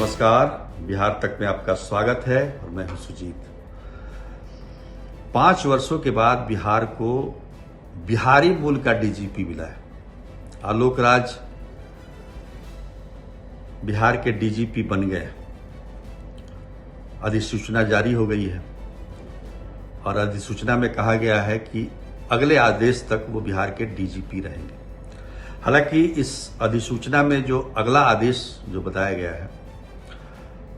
नमस्कार, बिहार तक में आपका स्वागत है और मैं हूं सुजीत। 5 वर्षों के बाद बिहार को बिहारी मूल का डीजीपी मिला है। आलोक राज बिहार के डीजीपी बन गए। अधिसूचना जारी हो गई है और अधिसूचना में कहा गया है कि अगले आदेश तक वो बिहार के डीजीपी रहेंगे। हालांकि इस अधिसूचना में जो अगला आदेश जो बताया गया है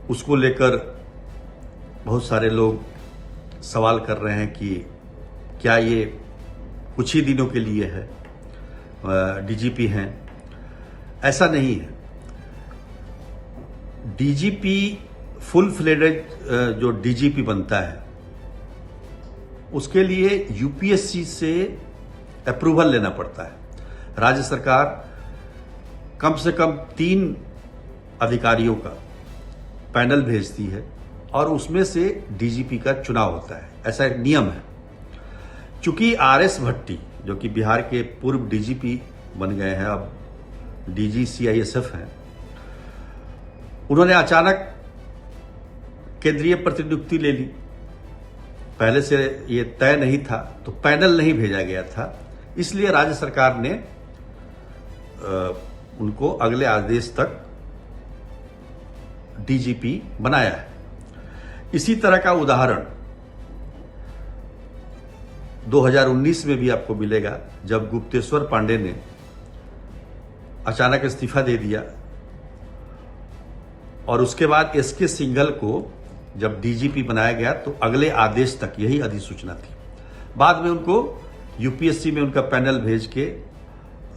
उसको लेकर बहुत सारे लोग सवाल कर रहे हैं कि क्या ये कुछ ही दिनों के लिए है, डीजीपी हैं। ऐसा नहीं है। डीजीपी फुल फ्लेडेड जो डीजीपी बनता है उसके लिए यूपीएससी से अप्रूवल लेना पड़ता है। राज्य सरकार कम से कम 3 अधिकारियों का पैनल भेजती है और उसमें से डीजीपी का चुनाव होता है। ऐसा एक नियम है। चूंकि आरएस भट्टी जो कि बिहार के पूर्व डीजीपी बन गए हैं, अब डीजी सीआईएसएफ हैं, उन्होंने अचानक केंद्रीय प्रतिनियुक्ति ले ली। पहले से ये तय नहीं था, तो पैनल नहीं भेजा गया था, इसलिए राज्य सरकार ने उनको अगले आदेश तक डीजीपी बनाया है। इसी तरह का उदाहरण 2019 में भी आपको मिलेगा, जब गुप्तेश्वर पांडे ने अचानक इस्तीफा दे दिया और उसके बाद एसके सिंघल को जब डीजीपी बनाया गया तो अगले आदेश तक यही अधिसूचना थी। बाद में उनको यूपीएससी में उनका पैनल भेज के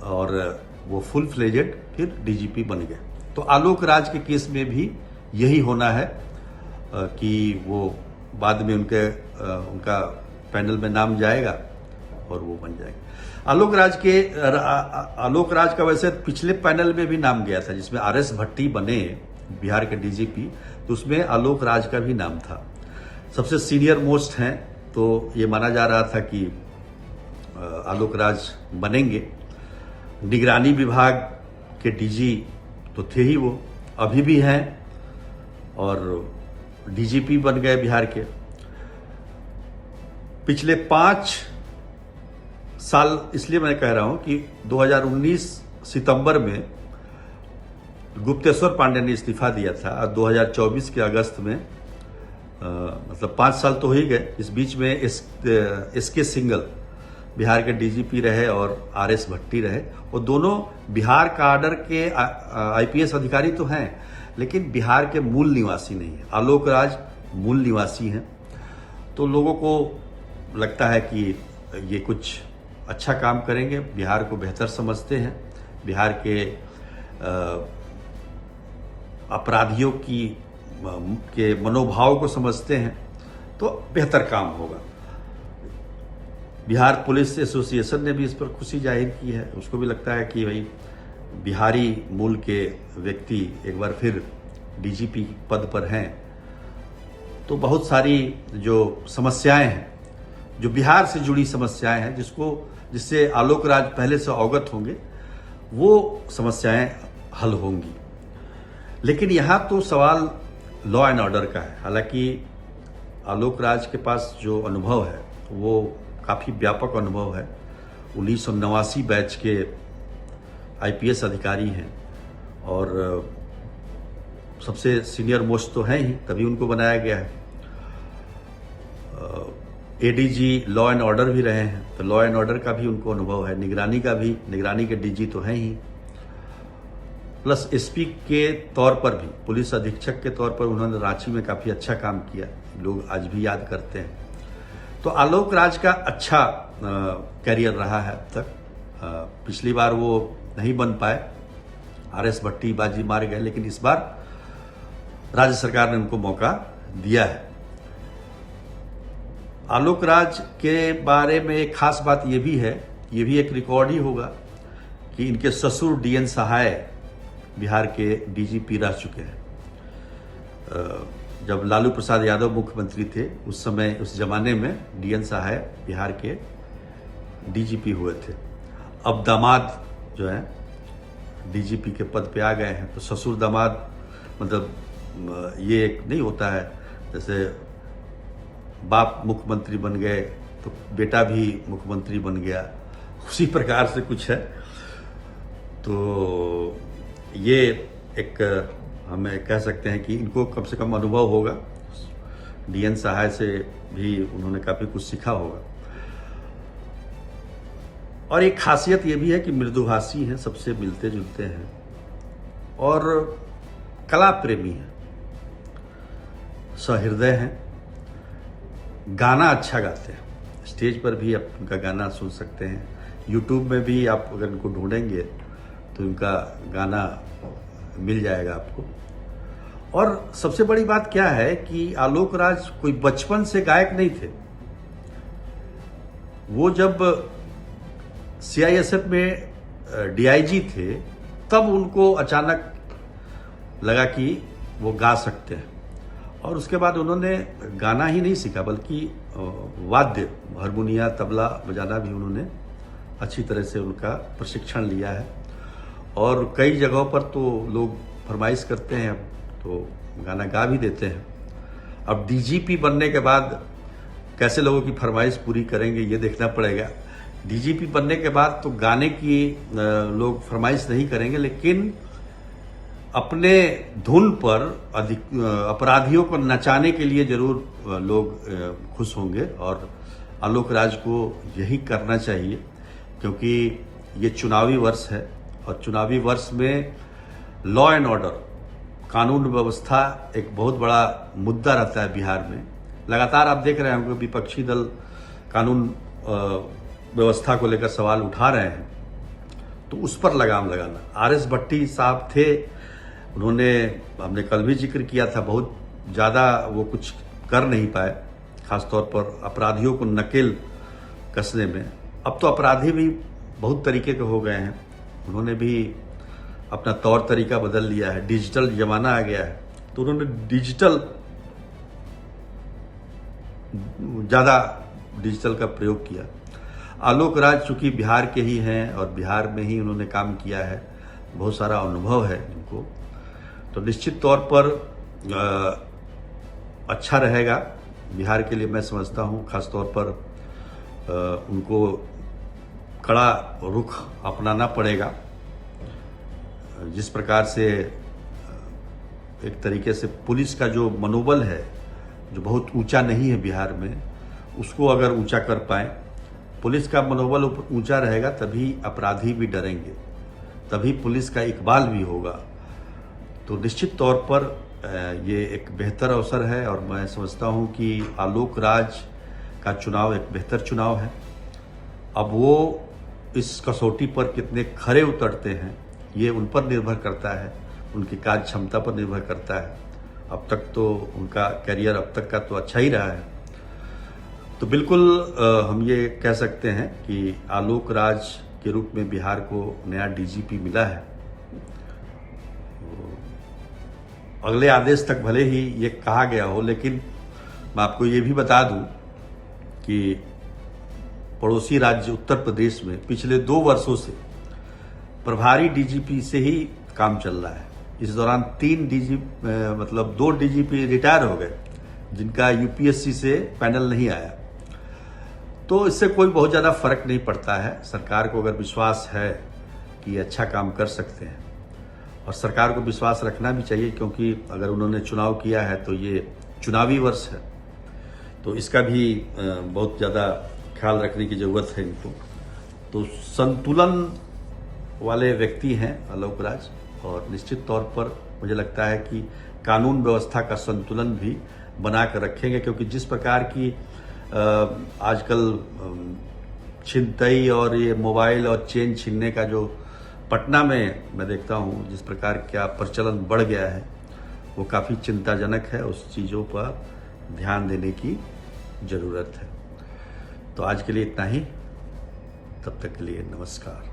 और वो फुल फ्लेजेड फिर डीजीपी बन गए। तो आलोक राज के केस में भी यही होना है कि वो बाद में उनका पैनल में नाम जाएगा और वो बन जाएगा। आलोक राज का वैसे पिछले पैनल में भी नाम गया था, जिसमें आरएस भट्टी बने बिहार के डीजीपी, तो उसमें आलोक राज का भी नाम था। सबसे सीनियर मोस्ट हैं, तो ये माना जा रहा था कि आलोक राज बनेंगे। निगरानी विभाग के डीजी तो थे ही, वो अभी भी हैं और डीजीपी बन गए बिहार के। पिछले 5 साल इसलिए मैं कह रहा हूं कि 2019 सितंबर में गुप्तेश्वर पांडे ने इस्तीफा दिया था और 2024 के अगस्त में मतलब 5 साल तो हो ही गए। इस बीच में एसके सिंघल बिहार के डीजीपी रहे और आरएस भट्टी रहे। वो दोनों बिहार काडर के आईपीएस अधिकारी तो हैं, लेकिन बिहार के मूल निवासी नहीं है। आलोक राज मूल निवासी हैं, तो लोगों को लगता है कि ये कुछ अच्छा काम करेंगे, बिहार को बेहतर समझते हैं, बिहार के अपराधियों के मनोभाव को समझते हैं, तो बेहतर काम होगा। बिहार पुलिस एसोसिएशन ने भी इस पर खुशी जाहिर की है। उसको भी लगता है कि भाई बिहारी मूल के व्यक्ति एक बार फिर डीजीपी पद पर हैं, तो बहुत सारी जो समस्याएं हैं, जो बिहार से जुड़ी समस्याएं हैं, जिससे आलोक राज पहले से अवगत होंगे, वो समस्याएं हल होंगी। लेकिन यहाँ तो सवाल लॉ एंड ऑर्डर का है। हालांकि आलोक राज के पास जो अनुभव है वो काफ़ी व्यापक अनुभव है। 1989 बैच के आईपीएस अधिकारी हैं और सबसे सीनियर मोस्ट तो हैं ही, तभी उनको बनाया गया है। एडीजी लॉ एंड ऑर्डर भी रहे हैं, तो लॉ एंड ऑर्डर का भी उनको अनुभव है। निगरानी के डीजी तो हैं ही, प्लस एसपी के तौर पर भी, पुलिस अधीक्षक के तौर पर उन्होंने रांची में काफ़ी अच्छा काम किया, लोग आज भी याद करते हैं। तो आलोक राज का अच्छा कैरियर रहा है अब तक। पिछली बार वो नहीं बन पाए, आरएस भट्टी बाजी मार गए, लेकिन इस बार राज्य सरकार ने उनको मौका दिया है। आलोक राज के बारे में एक खास बात ये भी है, ये भी एक रिकॉर्ड ही होगा कि इनके ससुर डीएन सहाय बिहार के डीजीपी रह चुके हैं। जब लालू प्रसाद यादव मुख्यमंत्री थे उस समय, उस जमाने में डीएन सहाय बिहार के डीजीपी हुए थे। अब दामाद जो है डीजीपी के पद पे आ गए हैं, तो ससुर दामाद मतलब ये एक नहीं होता है जैसे बाप मुख्यमंत्री बन गए तो बेटा भी मुख्यमंत्री बन गया, उसी प्रकार से कुछ है। तो ये एक हमें कह सकते हैं कि इनको कम से कम अनुभव होगा, डीएन सहाय से भी उन्होंने काफ़ी कुछ सीखा होगा। और एक खासियत ये भी है कि मृदुभाषी हैं, सबसे मिलते जुलते हैं और कला प्रेमी हैं, सहृदय हैं, गाना अच्छा गाते हैं। स्टेज पर भी आप उनका गाना सुन सकते हैं, यूट्यूब में भी आप अगर इनको ढूंढेंगे तो इनका गाना मिल जाएगा आपको। और सबसे बड़ी बात क्या है कि आलोक राज कोई बचपन से गायक नहीं थे। वो जब सीआईएसएफ में डीआईजी थे तब उनको अचानक लगा कि वो गा सकते हैं, और उसके बाद उन्होंने गाना ही नहीं सीखा बल्कि वाद्य हारमोनिया तबला बजाना भी उन्होंने अच्छी तरह से उनका प्रशिक्षण लिया है। और कई जगहों पर तो लोग फरमाइश करते हैं तो गाना गा भी देते हैं। अब डीजीपी बनने के बाद कैसे लोगों की फरमाइश पूरी करेंगे ये देखना पड़ेगा। डीजीपी बनने के बाद तो गाने की लोग फरमाइश नहीं करेंगे, लेकिन अपने धुन पर अपराधियों को नचाने के लिए जरूर लोग खुश होंगे। और आलोक राज को यही करना चाहिए, क्योंकि ये चुनावी वर्ष है और चुनावी वर्ष में लॉ एंड ऑर्डर, कानून व्यवस्था एक बहुत बड़ा मुद्दा रहता है बिहार में। लगातार आप देख रहे होंगे विपक्षी दल कानून व्यवस्था को लेकर सवाल उठा रहे हैं, तो उस पर लगाम लगाना। आरएस भट्टी साहब थे, उन्होंने, हमने कल भी जिक्र किया था, बहुत ज़्यादा वो कुछ कर नहीं पाए, खासतौर पर अपराधियों को नकेल कसने में। अब तो अपराधी भी बहुत तरीके के हो गए हैं, उन्होंने भी अपना तौर तरीका बदल लिया है, डिजिटल जमाना आ गया है, तो उन्होंने डिजिटल का प्रयोग किया। आलोक राज चूंकि बिहार के ही हैं और बिहार में ही उन्होंने काम किया है, बहुत सारा अनुभव है उनको, तो निश्चित तौर पर अच्छा रहेगा बिहार के लिए, मैं समझता हूँ। खासतौर पर उनको कड़ा रुख अपनाना पड़ेगा। जिस प्रकार से एक तरीके से पुलिस का जो मनोबल है, जो बहुत ऊंचा नहीं है बिहार में, उसको अगर ऊंचा कर पाए, पुलिस का मनोबल ऊंचा रहेगा तभी अपराधी भी डरेंगे, तभी पुलिस का इकबाल भी होगा। तो निश्चित तौर पर ये एक बेहतर अवसर है और मैं समझता हूं कि आलोक राज का चुनाव एक बेहतर चुनाव है। अब वो इस कसौटी पर कितने खरे उतरते हैं ये उन पर निर्भर करता है, उनकी कार्य क्षमता पर निर्भर करता है। अब तक तो उनका करियर अब तक का तो अच्छा ही रहा है। तो बिल्कुल हम ये कह सकते हैं कि आलोक राज के रूप में बिहार को नया डीजीपी मिला है। अगले आदेश तक भले ही ये कहा गया हो, लेकिन मैं आपको ये भी बता दूं कि पड़ोसी राज्य उत्तर प्रदेश में पिछले 2 वर्षों से प्रभारी डीजीपी से ही काम चल रहा है। इस दौरान 2 डीजीपी रिटायर हो गए, जिनका यूपीएससी से पैनल नहीं आया। तो इससे कोई बहुत ज़्यादा फर्क नहीं पड़ता है। सरकार को अगर विश्वास है कि अच्छा काम कर सकते हैं, और सरकार को विश्वास रखना भी चाहिए, क्योंकि अगर उन्होंने चुनाव किया है तो ये चुनावी वर्ष है, तो इसका भी बहुत ज़्यादा ख्याल रखने की ज़रूरत है इनको। तो संतुलन वाले व्यक्ति हैं आलोक राज, और निश्चित तौर पर मुझे लगता है कि कानून व्यवस्था का संतुलन भी बना कर रखेंगे, क्योंकि जिस प्रकार की आजकल छिनतई और ये मोबाइल और चेन छीनने का जो पटना में मैं देखता हूँ, जिस प्रकार का प्रचलन बढ़ गया है, वो काफ़ी चिंताजनक है। उस चीज़ों पर ध्यान देने की ज़रूरत है। तो आज के लिए इतना ही, तब तक के लिए नमस्कार।